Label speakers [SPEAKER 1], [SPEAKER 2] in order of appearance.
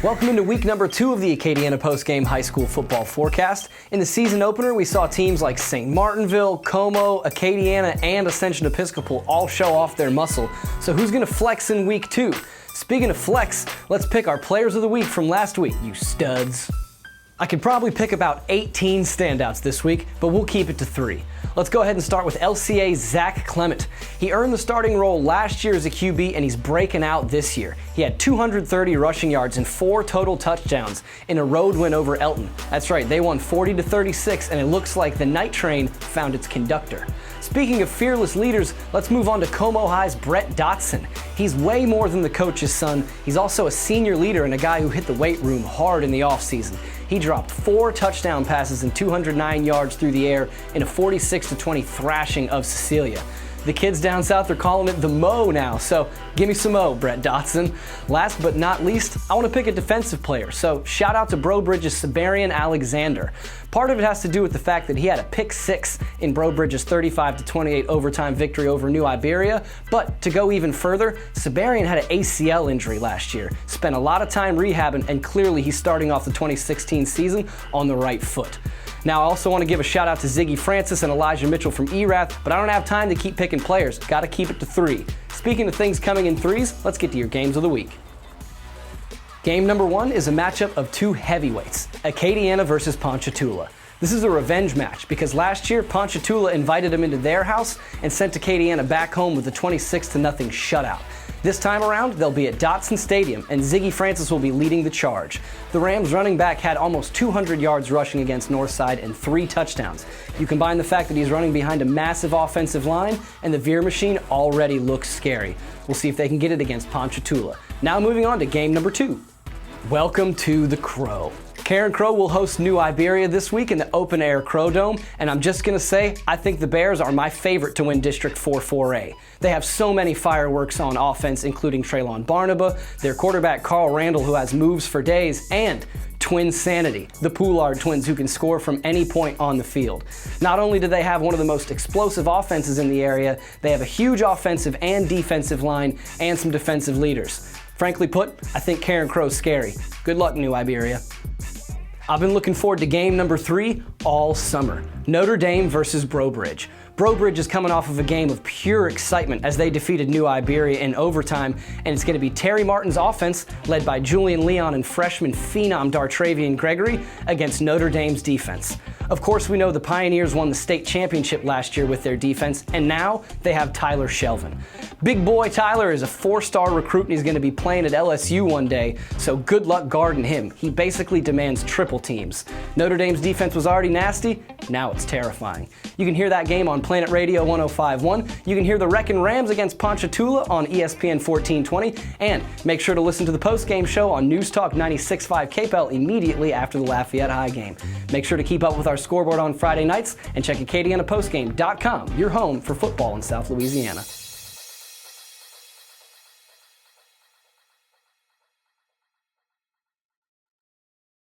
[SPEAKER 1] Welcome into week number 2 of the Acadiana Postgame High School Football Forecast. In the season opener, we saw teams like St. Martinville, Comeaux, Acadiana, and Ascension Episcopal all show off their muscle. So who's going to flex in week 2? Speaking of flex, let's pick our players of the week from last week, you studs. I could probably pick about 18 standouts this week, but we'll keep it to 3. Let's go ahead and start with LCA Zack Clement. He earned the starting role last year as a QB, and he's breaking out this year. He had 230 rushing yards and 4 total touchdowns in a road win over Elton. That's right, they won 40-36, and it looks like the night train found its conductor. Speaking of fearless leaders, let's move on to Comeaux High's Brett Dotson. He's way more than the coach's son. He's also a senior leader and a guy who hit the weight room hard in the offseason. He dropped 4 touchdown passes and 209 yards through the air in a 46-20 thrashing of Cecilia. The kids down south are calling it the Mo now, so give me some Mo, Brett Dotson. Last but not least, I want to pick a defensive player, so shout out to Breaux Bridge's Sabarian Alexander. Part of it has to do with the fact that he had a pick 6 in Breaux Bridge's 35-28 overtime victory over New Iberia, but to go even further, Sabarian had an ACL injury last year, spent a lot of time rehabbing, and clearly he's starting off the 2016 season on the right foot. Now, I also want to give a shout out to Ziggy Francis and Elijah Mitchell from ERAF, but I don't have time to keep picking players. Got to keep it to 3. Speaking of things coming in 3s, let's get to your games of the week. Game number 1 is a matchup of 2 heavyweights, Acadiana versus Ponchatoula. This is a revenge match because last year Ponchatoula invited them into their house and sent Acadiana back home with a 26-0 shutout. This time around, they'll be at Dotson Stadium, and Ziggy Francis will be leading the charge. The Rams running back had almost 200 yards rushing against Northside and 3 touchdowns. You combine the fact that he's running behind a massive offensive line, and the veer machine already looks scary. We'll see if they can get it against Ponchatoula. Now moving on to game number 2. Welcome to the Crow. Carencro will host New Iberia this week in the open-air Crow Dome, and I'm just going to say, I think the Bears are my favorite to win District 4-4A. They have so many fireworks on offense, including Traylon Barnaba, their quarterback Carl Randall, who has moves for days, and Twin Sanity, the Poulard twins who can score from any point on the field. Not only do they have one of the most explosive offenses in the area, they have a huge offensive and defensive line and some defensive leaders. Frankly put, I think Carencro's scary. Good luck, New Iberia. I've been looking forward to game number 3 all summer. Notre Dame versus Breaux Bridge. Breaux Bridge is coming off of a game of pure excitement as they defeated New Iberia in overtime, and it's going to be Terry Martin's offense, led by Julian Leon and freshman phenom Dartravian Gregory, against Notre Dame's defense. Of course, we know the Pioneers won the state championship last year with their defense, and now they have Tyler Shelvin. Big boy Tyler is a 4-star recruit, and he's going to be playing at LSU one day, so good luck guarding him. He basically demands triple teams. Notre Dame's defense was already nasty, now it's terrifying. You can hear that game on Planet Radio 105.1. You can hear the Wreckin' Rams against Ponchatoula on ESPN 1420, and make sure to listen to the post-game show on News Talk 96.5 KPEL immediately after the Lafayette High game. Make sure to keep up with our scoreboard on Friday nights and check AcadianaPostgame.com, your home for football in South Louisiana.